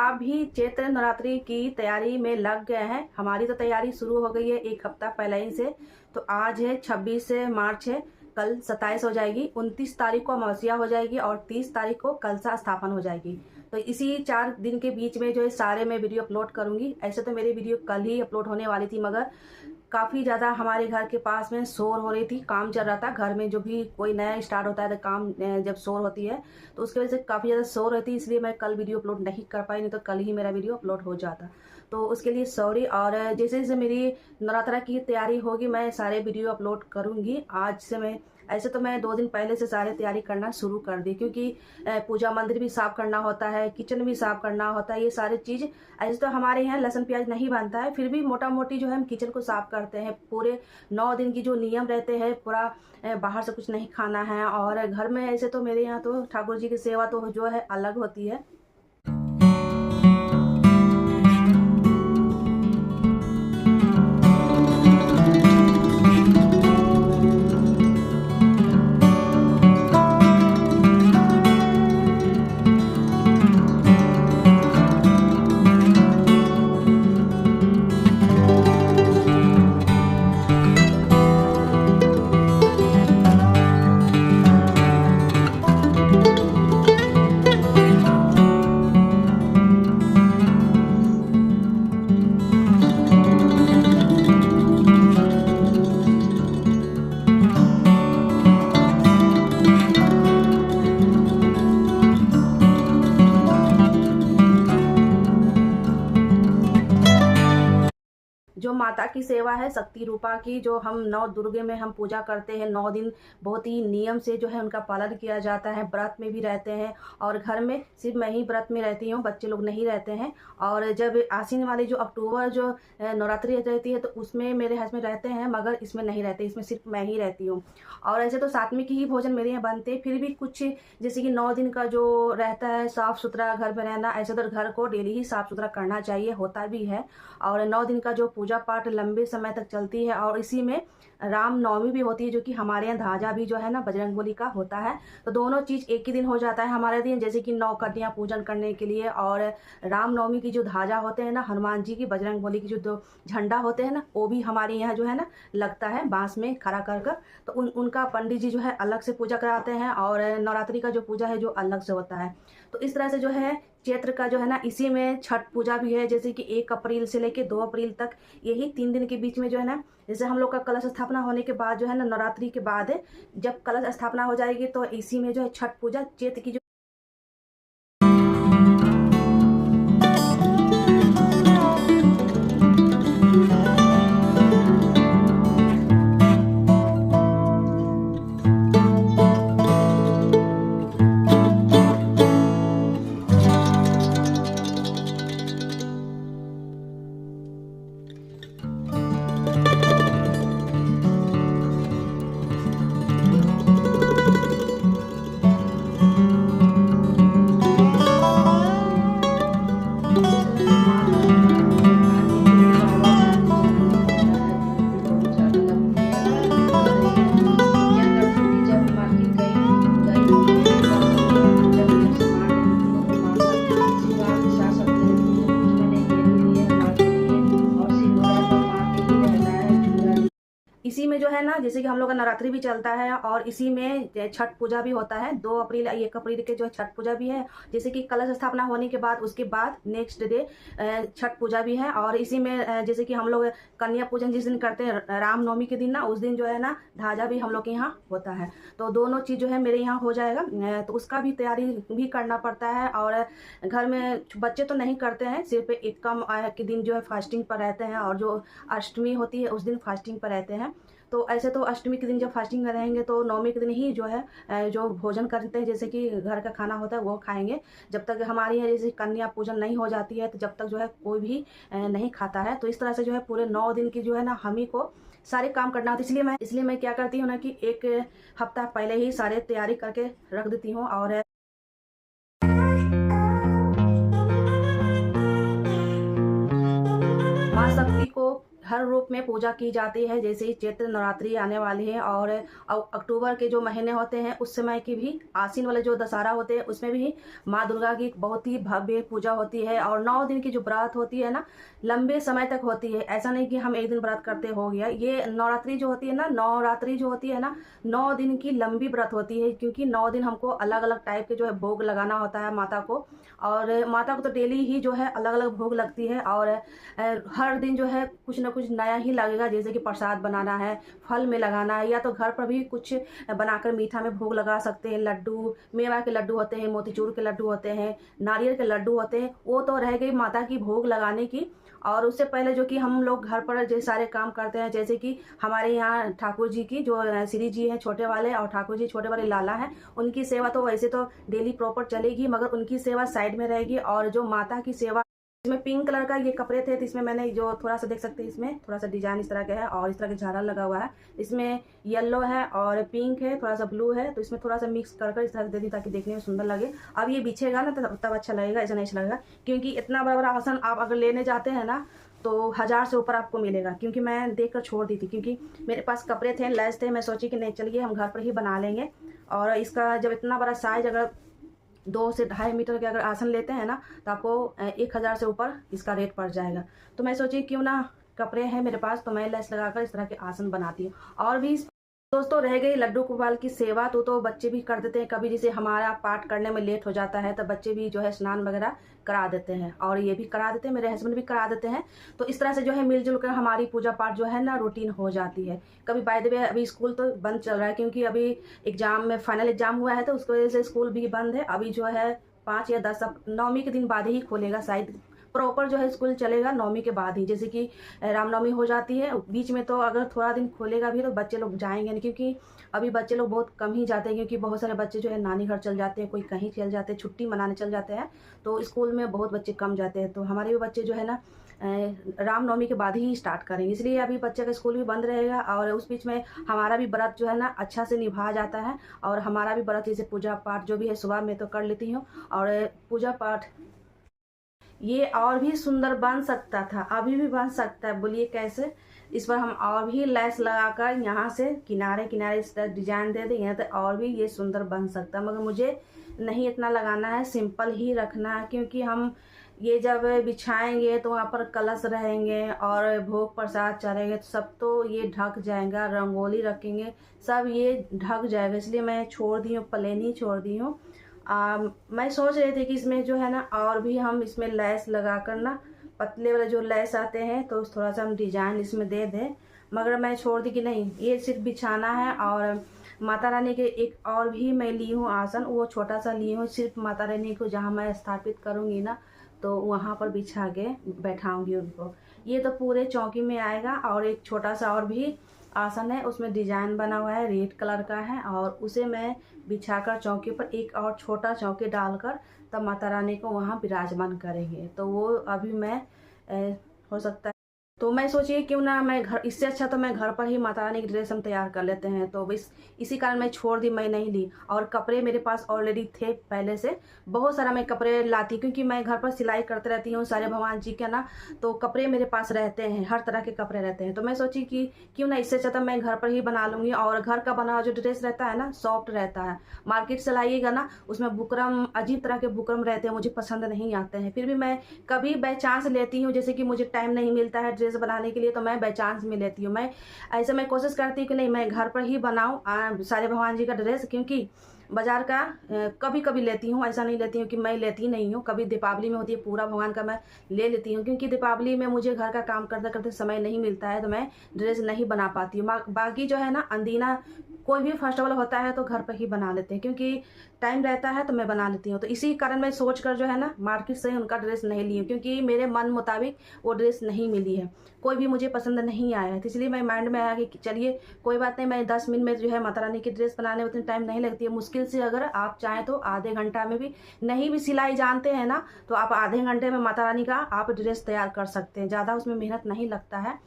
आप भी चैत्र नवरात्रि की तैयारी में लग गए हैं। हमारी तो तैयारी शुरू हो गई है एक हफ्ता पहले ही से। तो आज है 26 मार्च है, कल 27 हो जाएगी, 29 तारीख को अमावस्या हो जाएगी और 30 तारीख को कलशा स्थापन हो जाएगी। तो इसी 4 दिन के बीच में जो है सारे मैं वीडियो अपलोड करूंगी। ऐसे तो मेरी वीडियो कल ही अपलोड होने वाली थी, मगर काफ़ी ज़्यादा हमारे घर के पास में शोर हो रही थी, काम चल रहा था। घर में जो भी कोई नया स्टार्ट होता है तो काम जब शोर होती है तो उसकी वजह से काफ़ी ज़्यादा शोर रहती है, इसलिए मैं कल वीडियो अपलोड नहीं कर पाई, नहीं तो कल ही मेरा वीडियो अपलोड हो जाता। तो उसके लिए सॉरी। और जैसे जैसे मेरी नवरात्रा की तैयारी होगी मैं सारे वीडियो अपलोड करूँगी। आज से मैं ऐसे तो मैं 2 दिन पहले से सारे तैयारी करना शुरू कर दी, क्योंकि पूजा मंदिर भी साफ़ करना होता है, किचन भी साफ़ करना होता है, ये सारी चीज़। ऐसे तो हमारे यहाँ लहसुन प्याज नहीं बनता है, फिर भी मोटा मोटी जो है हम किचन को साफ़ करते हैं। पूरे 9 दिन की जो नियम रहते हैं, पूरा बाहर से कुछ नहीं खाना है। और घर में ऐसे तो मेरे यहाँ तो ठाकुर जी की सेवा तो जो है अलग होती है। जो माता की सेवा है शक्ति रूपा की, जो हम 9 दुर्गे में हम पूजा करते हैं, 9 दिन बहुत ही नियम से जो है उनका पालन किया जाता है। व्रत में भी रहते हैं और घर में सिर्फ मैं ही व्रत में रहती हूँ, बच्चे लोग नहीं रहते हैं। और जब आसीन वाली जो अक्टूबर जो नवरात्रि रहती है तो उसमें मेरे हस्बैंड रहते हैं, मगर इसमें नहीं रहते, इसमें सिर्फ मैं ही रहती हूँ। और ऐसे तो सात्विक ही भोजन मेरे यहाँ बनते हैं, फिर भी कुछ जैसे कि 9 दिन का जो रहता है साफ़ सुथरा घर में रहना, ऐसे तो घर को डेली ही साफ़ सुथरा करना चाहिए, होता भी है। और 9 दिन का जो पूजा पाठ लंबे समय तक चलती है, और इसी में राम नवमी भी होती है, जो कि हमारे यहाँ ध्वजा भी जो है ना बजरंगबली का होता है। तो दोनों चीज़ एक ही दिन हो जाता है हमारे दिन, जैसे कि 9 कन्या पूजन करने के लिए, और राम नवमी की जो ध्वजा होते हैं ना, हनुमान जी की, बजरंगबली की जो 2 झंडा होते हैं ना, वो भी हमारे यहाँ जो है ना लगता है बांस में खड़ा कर कर। तो उनका पंडित जी जो है अलग से पूजा कराते हैं, और नवरात्रि का जो पूजा है जो अलग से होता है। तो इस तरह से जो है चैत्र का जो है ना, इसी में छठ पूजा भी है, जैसे कि 1 अप्रैल से लेके 2 अप्रैल तक, यही 3 दिन के बीच में जो है ना, जैसे हम लोग का कलश स्थापना होने के बाद जो है ना, नवरात्रि के बाद जब कलश स्थापना हो जाएगी तो इसी में जो है छठ पूजा चैत्र की जो इसी में जो है ना, जैसे कि हम लोग का नवरात्रि भी चलता है और इसी में छठ पूजा भी होता है। 2 अप्रैल 1 अप्रैल के जो है छठ पूजा भी है, जैसे कि कलश स्थापना होने के बाद उसके बाद नेक्स्ट डे छठ पूजा भी है। और इसी में जैसे कि हम लोग कन्या पूजन जिस दिन करते हैं रामनवमी के दिन ना, उस दिन जो है ना ध्वजा भी हम लोग के यहाँ होता है। तो दोनों चीज़ जो है मेरे यहाँ हो जाएगा, तो उसका भी तैयारी भी करना पड़ता है। और घर में बच्चे तो नहीं करते हैं, सिर्फ एकम के दिन जो है फास्टिंग पर रहते हैं, और जो अष्टमी होती है उस दिन फास्टिंग पर रहते हैं। तो ऐसे तो अष्टमी के दिन जब फास्टिंग में रहेंगे तो नवमी के दिन ही जो है जो भोजन करते हैं, जैसे कि घर का खाना होता है वो खाएंगे। जब तक हमारे यहाँ जैसे कन्या पूजन नहीं हो जाती है तो जब तक जो है कोई भी नहीं खाता है। तो इस तरह से जो है पूरे 9 दिन की जो है ना हम ही को सारे काम करना होता है। इसलिए मैं क्या करती हूँ ना कि 1 हफ्ता पहले ही सारे तैयारी करके रख देती हूँ। और माँ शक्ति को हर रूप में पूजा की जाती है। जैसे ही चैत्र नवरात्रि आने वाली है और अक्टूबर के जो महीने होते हैं उस समय की भी आश्विन वाले जो दशहरा होते हैं उसमें भी माँ दुर्गा की बहुत ही भव्य पूजा होती है। और 9 दिन की जो व्रत होती है ना, लंबे समय तक होती है। ऐसा नहीं कि हम एक दिन व्रत करते हो गया। ये नवरात्रि जो होती है ना, नवरात्रि जो होती है ना, 9 दिन की लंबी व्रत होती है। क्योंकि 9 दिन हमको अलग अलग टाइप के जो है भोग लगाना होता है माता को। और माता को तो डेली ही जो है अलग अलग भोग लगती है। और हर दिन जो है कुछ ना कुछ नया ही लगेगा। जैसे कि प्रसाद बनाना है, फल में लगाना है, या तो घर पर भी कुछ बनाकर मीठा में भोग लगा सकते हैं। लड्डू, मेवा के लड्डू होते हैं, मोतीचूर के लड्डू होते हैं, नारियल के लड्डू होते हैं। वो तो रह गई माता की भोग लगाने की। और उससे पहले जो कि हम लोग घर पर जो सारे काम करते हैं, जैसे कि हमारे यहाँ ठाकुर जी की जो श्री जी हैं छोटे वाले, और ठाकुर जी छोटे वाले लाला हैं, उनकी सेवा तो वैसे तो डेली प्रॉपर चलेगी, मगर उनकी सेवा साइड में रहेगी। और जो माता की सेवा, इसमें पिंक कलर का ये कपड़े थे, तो इसमें मैंने जो थोड़ा सा देख सकते हैं, इसमें थोड़ा सा डिजाइन इस तरह का है और इस तरह के झालर लगा हुआ है। इसमें येलो है और पिंक है, थोड़ा सा ब्लू है, तो इसमें थोड़ा सा मिक्स कर इस तरह से दे दी ताकि देखने में सुंदर लगे। अब ये बिछेगा ना तब अच्छा लगेगा, ऐसा नहीं अच्छा लगेगा। क्योंकि इतना बड़ा बड़ा आसन आप अगर लेने जाते हैं ना तो 1000 से ऊपर आपको मिलेगा। क्योंकि मैं देख कर छोड़ दी थी, क्योंकि मेरे पास कपड़े थे, लेस थे, मैं सोची कि नहीं चलिए हम घर पर ही बना लेंगे। और इसका जब इतना बड़ा साइज अगर 2 से 2.5 मीटर के अगर आसन लेते हैं ना, तो आपको 1000 से ऊपर इसका रेट पड़ जाएगा। तो मैं सोची क्यों ना, कपड़े हैं मेरे पास तो मैं लेस लगाकर इस तरह के आसन बनाती हूँ। और भी दोस्तों रह गई लड्डू गोपाल की सेवा, तो बच्चे भी कर देते हैं कभी। जैसे हमारा पाठ करने में लेट हो जाता है तो बच्चे भी जो है स्नान वगैरह करा देते हैं, और ये भी करा देते हैं, मेरे हस्बैंड भी करा देते हैं। तो इस तरह से जो है मिलजुल कर हमारी पूजा पाठ जो है ना रूटीन हो जाती है। कभी बाय द वे अभी स्कूल तो बंद चल रहा है, क्योंकि अभी एग्जाम में फाइनल एग्जाम हुआ है, तो उसकी वजह से स्कूल भी बंद है। अभी जो है 5 या 10 9वीं के दिन बाद ही खोलेगा शायद। प्रॉपर जो है स्कूल चलेगा 9वीं के बाद ही। जैसे कि रामनवमी हो जाती है, बीच में तो अगर थोड़ा दिन खोलेगा भी तो बच्चे लोग जाएंगे नहीं, क्योंकि अभी बच्चे लोग बहुत कम ही जाते हैं। क्योंकि बहुत सारे बच्चे जो है नानी घर चल जाते हैं, कोई कहीं चल जाते हैं, छुट्टी मनाने चल जाते हैं, तो स्कूल में बहुत बच्चे कम जाते हैं। तो हमारे भी बच्चे जो है ना रामनवमी के बाद ही स्टार्ट करेंगे, इसलिए अभी बच्चे का स्कूल भी बंद रहेगा। और उस बीच में हमारा भी व्रत जो है ना अच्छा से निभा जाता है। और हमारा भी व्रत जैसे पूजा पाठ जो भी है सुबह में तो कर लेती हूँ। और पूजा पाठ ये और भी सुंदर बन सकता था, अभी भी बन सकता है, बोलिए कैसे। इस पर हम और भी लेस लगाकर यहाँ से किनारे किनारे इस तरह डिजाइन दे देंगे तो और भी ये सुंदर बन सकता है। मगर मुझे नहीं इतना लगाना है, सिंपल ही रखना है। क्योंकि हम ये जब बिछाएंगे तो वहाँ पर कलश रहेंगे और भोग प्रसाद चढ़ेंगे, तो सब तो ये ढक जाएगा। रंगोली रखेंगे, सब ये ढक जाएगा, इसलिए मैं छोड़ दी हूँ, प्लेन ही छोड़ दी हूँ। मैं सोच रही थी कि इसमें जो है ना और भी हम इसमें लैस लगा कर ना, पतले वाले जो लैस आते हैं तो थोड़ा सा हम डिजाइन इसमें दे दें। मगर मैं छोड़ दी कि नहीं, ये सिर्फ बिछाना है। और माता रानी के एक और भी मैं ली हूँ आसन, वो छोटा सा ली हूँ, सिर्फ माता रानी को जहाँ मैं स्थापित करूँगी ना तो वहाँ पर बिछा के बैठाऊँगी उनको। ये तो पूरे चौकी में आएगा। और एक छोटा सा और भी आसन है, उसमें डिजाइन बना हुआ है, रेड कलर का है, और उसे मैं बिछाकर चौकी पर एक और छोटा चौकी डालकर तब माता रानी को वहाँ विराजमान करेंगे। तो वो अभी मैं हो सकता है, तो मैं सोचिए क्यों ना मैं घर, इससे अच्छा तो मैं घर पर ही माता रानी की ड्रेस हम तैयार कर लेते हैं। तो बस इसी कारण मैं छोड़ दी, मैं नहीं ली। और कपड़े मेरे पास ऑलरेडी थे पहले से, बहुत सारा मैं कपड़े लाती, क्योंकि मैं घर पर सिलाई करते रहती हूँ सारे भगवान जी के ना, तो कपड़े मेरे पास रहते हैं, हर तरह के कपड़े रहते हैं। तो मैं सोची कि क्यों ना इससे अच्छा तो मैं घर पर ही बना लूँगी। और घर का बना जो ड्रेस रहता है ना, सॉफ्ट रहता है। मार्केट से लाइएगा ना, उसमें बुकरम, अजीब तरह के बुकरम रहते हैं, मुझे पसंद नहीं आते हैं। फिर भी मैं कभी बाई चांस लेती हूँ, जैसे कि मुझे टाइम नहीं मिलता है ड्रेस बनाने के लिए, तो मैं बाई चांस में लेती हूँ। मैं ऐसे मैं कोशिश करती हूँ कि नहीं, मैं घर पर ही बनाऊँ सारे भगवान जी का ड्रेस। क्योंकि बाजार का कभी कभी लेती हूँ, ऐसा नहीं लेती हूँ कि मैं लेती नहीं हूँ। कभी दीपावली में होती है पूरा भगवान का मैं ले लेती हूँ, क्योंकि दीपावली में मुझे घर का काम करते करते समय नहीं मिलता है, तो मैं ड्रेस नहीं बना पाती हूँ। बाकी जो है ना अंदीना कोई भी फेस्टिवल होता है तो घर पर ही बना लेते हैं, क्योंकि टाइम रहता है तो मैं बना लेती हूँ। तो इसी कारण मैं सोच कर जो है ना मार्केट से उनका ड्रेस नहीं ली हूँ, क्योंकि मेरे मन मुताबिक वो ड्रेस नहीं मिली है, कोई भी मुझे पसंद नहीं आया है। तो इसलिए मैं माइंड में आया कि चलिए कोई बात नहीं, मैं 10 मिनट में जो है माता रानी की ड्रेस बनाने में उतनी टाइम नहीं लगती है। मुश्किल से अगर आप चाहें तो आधे घंटा में भी, नहीं भी सिलाई जानते हैं ना तो आप आधे घंटे में माता रानी का आप ड्रेस तैयार कर सकते हैं, ज़्यादा उसमें मेहनत नहीं लगता है।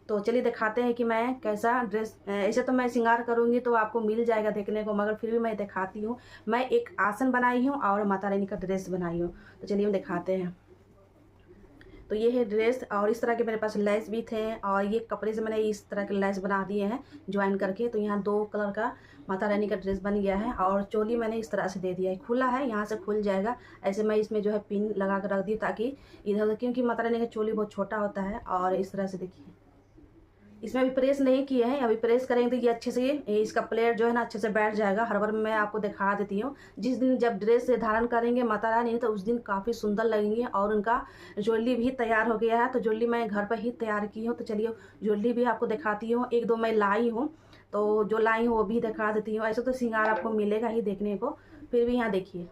तो चलिए दिखाते हैं कि मैं कैसा ड्रेस, ऐसे तो मैं श्रृंगार करूँगी तो आपको मिल जाएगा देखने को, मगर फिर भी मैं दिखाती हूँ। मैं एक आसन बनाई हूँ और माता रानी का ड्रेस बनाई हूँ, तो चलिए हम दिखाते हैं। तो ये है ड्रेस, और इस तरह के मेरे पास लेस भी थे, और ये कपड़े से मैंने इस तरह के लेस बना दिए हैं ज्वाइन करके। तो यहाँ 2 कलर का माता रानी का ड्रेस बन गया है, और चोली मैंने इस तरह से दे दिया है, खुला है, यहाँ से खुल जाएगा। ऐसे मैं इसमें जो है पिन लगा कर रख दी ताकि इधर उधर, क्योंकि माता रानी का चोली बहुत छोटा होता है। और इस तरह से देखिए, इसमें अभी प्रेस नहीं किए हैं, अभी प्रेस करेंगे तो ये अच्छे से इसका प्लेट जो है ना अच्छे से बैठ जाएगा। हर बार मैं आपको दिखा देती हूँ, जिस दिन जब ड्रेस से धारण करेंगे माता रानी तो उस दिन काफ़ी सुंदर लगेंगे। और उनका ज्वेलरी भी तैयार हो गया है, तो ज्वेलरी मैं घर पर ही तैयार की हूँ। तो चलिए ज्वेलरी भी आपको दिखाती हूँ, 1-2 मैं लाई हूँ, तो जो लाई हूँ वो भी दिखा देती हूँ। ऐसे तो श्रृंगार आपको मिलेगा ही देखने को, फिर भी यहाँ देखिए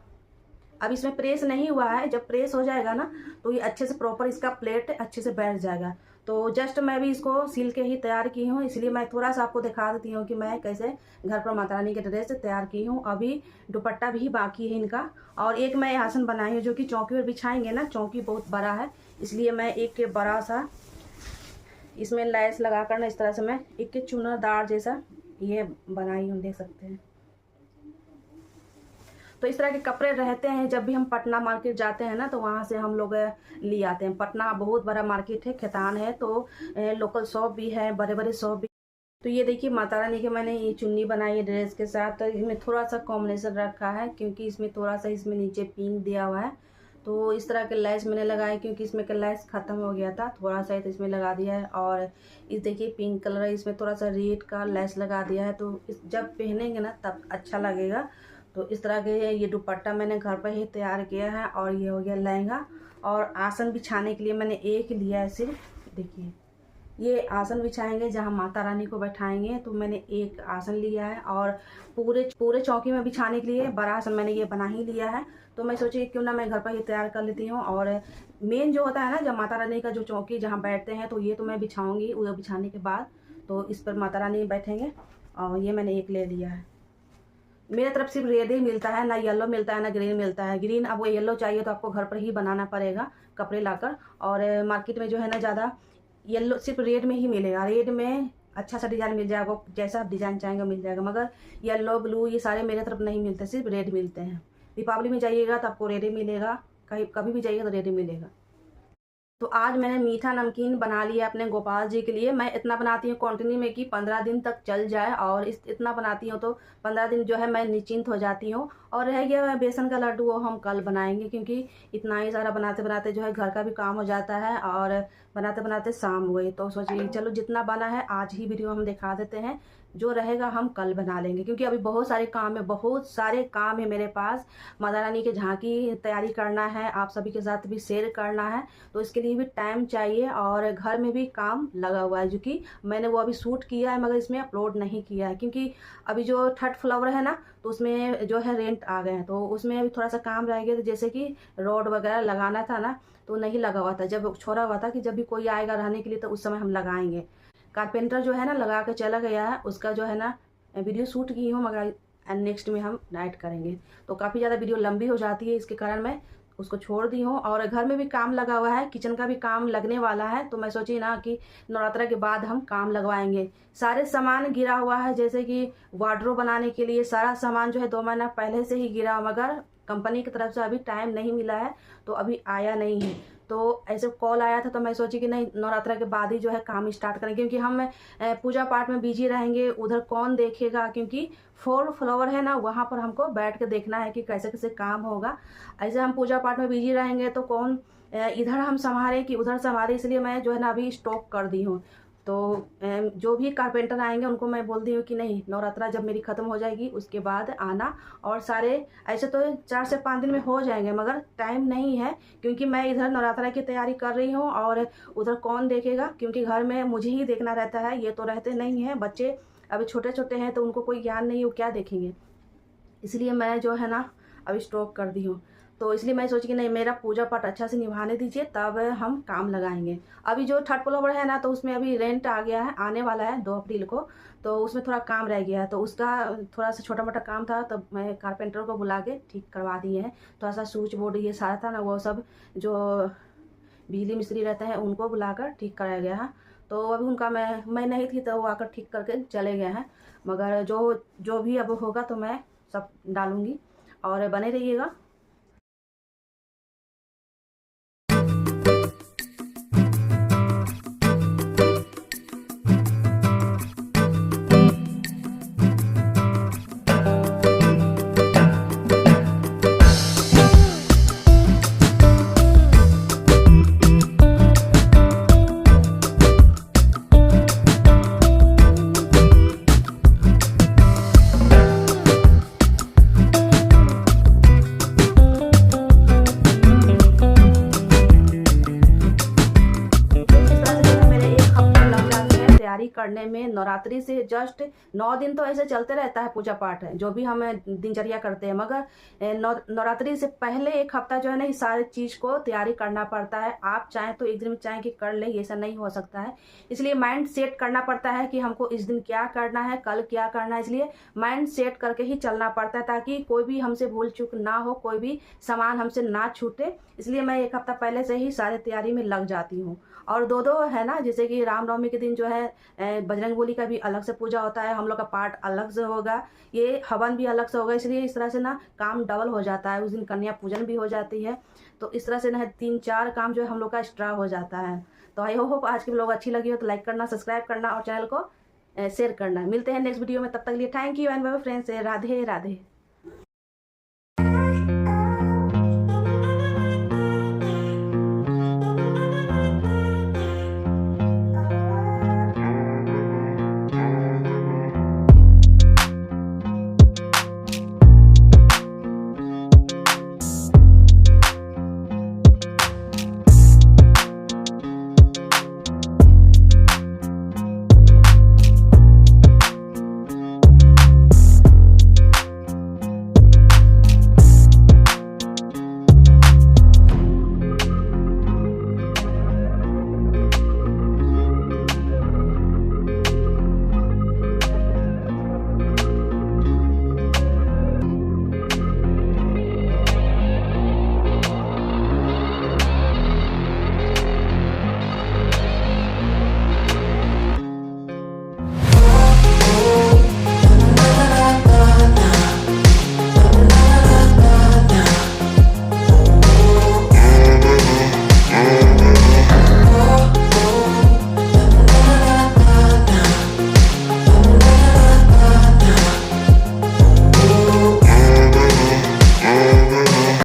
अब इसमें प्रेस नहीं हुआ है। जब प्रेस हो जाएगा ना तो ये अच्छे से प्रॉपर इसका प्लेट अच्छे से बैठ जाएगा। तो जस्ट मैं भी इसको सिल के ही तैयार की हूँ, इसलिए मैं थोड़ा सा आपको दिखा देती हूँ कि मैं कैसे घर पर माता रानी के ड्रेस तैयार की हूँ। अभी दुपट्टा भी बाकी है इनका, और एक मैं आसन बनाई हूँ जो कि चौकी पर बिछाएंगे ना, चौकी बहुत बड़ा है, इसलिए मैं एक बड़ा सा इसमें लैस लगा कर ना इस तरह से मैं एक चुनादार जैसा ये बनाई हूँ, देख सकते हैं। तो इस तरह के कपड़े रहते हैं जब भी हम पटना मार्केट जाते हैं ना, तो वहाँ से हम लोग ले आते हैं। पटना बहुत बड़ा मार्केट है, खैतान है, तो लोकल शॉप भी है, बड़े बड़े शॉप भी। तो ये देखिए माता रानी के मैंने ये चुन्नी बनाई है ड्रेस के साथ। तो इसमें थोड़ा सा कॉम्बिनेशन रखा है क्योंकि इसमें थोड़ा सा इसमें नीचे पिंक दिया हुआ है। तो इस तरह के लैस मैंने लगाए क्योंकि इसमें का लैस ख़त्म हो गया था, थोड़ा सा तो इसमें लगा दिया है। और इस देखिए पिंक कलर है, इसमें थोड़ा सा रेड का लैस लगा दिया है, तो इस जब पहनेंगे ना तब अच्छा लगेगा। तो इस तरह के ये दुपट्टा मैंने घर पर ही तैयार किया है। और ये हो गया लहंगा। और आसन बिछाने के लिए मैंने एक लिया है सिर्फ, देखिए ये आसन बिछाएंगे जहाँ माता रानी को बैठाएंगे, तो मैंने एक आसन लिया है। और पूरे पूरे चौकी में बिछाने के लिए बड़ा आसन मैंने ये बना ही लिया है। तो मैं सोची क्यों ना मैं घर पर ही तैयार कर लेती हूँ। और मेन जो होता है ना जब माता रानी का जो चौकी जहाँ बैठते हैं, तो ये तो मैं बिछाऊँगी, उधर बिछाने के बाद तो इस पर माता रानी बैठेंगे। और ये मैंने एक ले लिया है। मेरे तरफ सिर्फ रेड ही मिलता है, ना येलो मिलता है ना ग्रीन मिलता है। ग्रीन अब वो येलो चाहिए तो आपको घर पर ही बनाना पड़ेगा कपड़े लाकर। और मार्केट में जो है ना ज़्यादा येलो सिर्फ रेड में ही मिलेगा। रेड में अच्छा सा डिज़ाइन मिल जाएगा, जैसा आप डिज़ाइन चाहेंगे मिल जाएगा, मगर येलो ब्लू ये सारे मेरे तरफ नहीं मिलते, सिर्फ रेड मिलते हैं। दीपावली में जाइएगा तो आपको रेड ही मिलेगा, कहीं कभी भी जाइएगा तो रेड ही मिलेगा। तो आज मैंने मीठा नमकीन बना लिया अपने गोपाल जी के लिए। मैं इतना बनाती हूँ क्वांटिटी में कि 15 दिन तक चल जाए, और इतना बनाती हूँ तो 15 दिन जो है मैं निश्चिंत हो जाती हूँ। और रह गया बेसन का लड्डू, वो हम कल बनाएंगे क्योंकि इतना ही सारा बनाते बनाते जो है घर का भी काम हो जाता है, और बनाते बनाते शाम हो गई। तो सोचिए चलो जितना बना है आज ही वीडियो हम दिखा देते हैं, जो रहेगा हम कल बना लेंगे क्योंकि अभी बहुत सारे काम है, बहुत सारे काम है मेरे पास। माता रानी के झांकी तैयारी करना है, आप सभी के साथ भी शेयर करना है, तो इसके लिए भी टाइम चाहिए। और घर में भी काम लगा हुआ है, जो कि मैंने वो अभी शूट किया है मगर इसमें अपलोड नहीं किया है क्योंकि अभी जो 3rd फ्लोर है ना, तो उसमें जो है रेंट आ गए हैं, तो उसमें अभी थोड़ा सा काम रह गया। तो जैसे कि रोड वगैरह लगाना था ना, तो नहीं लगा हुआ था, जब छोड़ा हुआ था कि जब भी कोई आएगा रहने के लिए तो उस समय हम लगाएंगे। कारपेंटर जो है ना लगा के चला गया है, उसका जो है ना वीडियो शूट की हूँ मगर नेक्स्ट में हम नाइट करेंगे। तो काफ़ी ज़्यादा वीडियो लंबी हो जाती है, इसके कारण मैं उसको छोड़ दी हूँ। और घर में भी काम लगा हुआ है, किचन का भी काम लगने वाला है, तो मैं सोची ना कि नवरात्रा के बाद हम काम लगवाएंगे। सारे सामान गिरा हुआ है, जैसे कि वार्डरोब बनाने के लिए सारा सामान जो है 2 महीना पहले से ही गिरा, मगर कंपनी की तरफ से अभी टाइम नहीं मिला है तो अभी आया नहीं है। तो ऐसे कॉल आया था तो मैं सोची कि नहीं नवरात्रा के बाद ही जो है काम स्टार्ट करेंगे क्योंकि हम पूजा पाठ में बिजी रहेंगे, उधर कौन देखेगा, क्योंकि 4 फ्लोर है ना, वहाँ पर हमको बैठ के देखना है कि कैसे कैसे काम होगा। ऐसे हम पूजा पाठ में बिजी रहेंगे तो कौन इधर हम संभाले कि उधर संभाले, इसलिए मैं जो है ना अभी स्टॉप कर दी हूँ। तो जो भी कारपेंटर आएंगे उनको मैं बोल दी हूँ कि नहीं नवरात्रा जब मेरी ख़त्म हो जाएगी उसके बाद आना। और सारे ऐसे तो 4 से 5 दिन में हो जाएंगे, मगर टाइम नहीं है क्योंकि मैं इधर नवरात्रा की तैयारी कर रही हूँ और उधर कौन देखेगा, क्योंकि घर में मुझे ही देखना रहता है, ये तो रहते नहीं हैं। बच्चे अभी छोटे छोटे हैं तो उनको कोई ज्ञान नहीं, वो क्या देखेंगे, इसलिए मैं जो है ना अभी स्टॉप कर दी हूँ। तो इसलिए मैं सोची कि नहीं मेरा पूजा पाठ अच्छा से निभाने दीजिए तब हम काम लगाएंगे। अभी जो 3rd फ्लोर है ना, तो उसमें अभी रेंट आ गया है, आने वाला है 2 अप्रैल को, तो उसमें थोड़ा काम रह गया है, तो उसका थोड़ा सा छोटा मोटा काम था, तो मैं कारपेंटर को बुला के ठीक करवा दिए हैं। थोड़ा सा स्विच बोर्ड ये सारा था ना, वो सब जो बिजली मिस्त्री रहते हैं उनको बुलाकर ठीक कराया गया है। तो अभी उनका मैं नहीं थी तो वो आकर ठीक करके चले गए हैं, मगर जो भी अब होगा तो मैं सब डालूँगी और बने रहिएगा। तैयारी करने में नवरात्रि से जस्ट 9 दिन तो ऐसे चलते रहता है पूजा पाठ है जो भी हम दिनचर्या करते हैं, मगर नवरात्रि से पहले एक हफ्ता जो है ना, इस सारी चीज़ को तैयारी करना पड़ता है। आप चाहें तो एक दिन में चाहें कि कर लें, ऐसा नहीं हो सकता है। इसलिए माइंड सेट करना पड़ता है कि हमको इस दिन क्या करना है, कल क्या करना है। इसलिए माइंड सेट करके ही चलना पड़ता है ताकि कोई भी हमसे भूल चूक ना हो, कोई भी सामान हमसे ना छूटे। इसलिए मैं एक हफ्ता पहले से ही सारे तैयारी में लग जाती हूँ। और दो दो है ना, जैसे कि रामनवमी के दिन जो है बजरंगबली का भी अलग से पूजा होता है, हम लोग का पाठ अलग से होगा, ये हवन भी अलग से होगा। इसलिए इस तरह से ना काम डबल हो जाता है। उस दिन कन्या पूजन भी हो जाती है, तो इस तरह से ना 3-4 काम जो है हम लोग का एक्स्ट्रा हो जाता है। तो आई होप आज की व्लॉग अच्छी लगी हो तो लाइक करना, सब्सक्राइब करना और चैनल को शेयर करना। मिलते हैं नेक्स्ट वीडियो में, तब तक लिए thank you and bye bye friends. Radhe Radhe.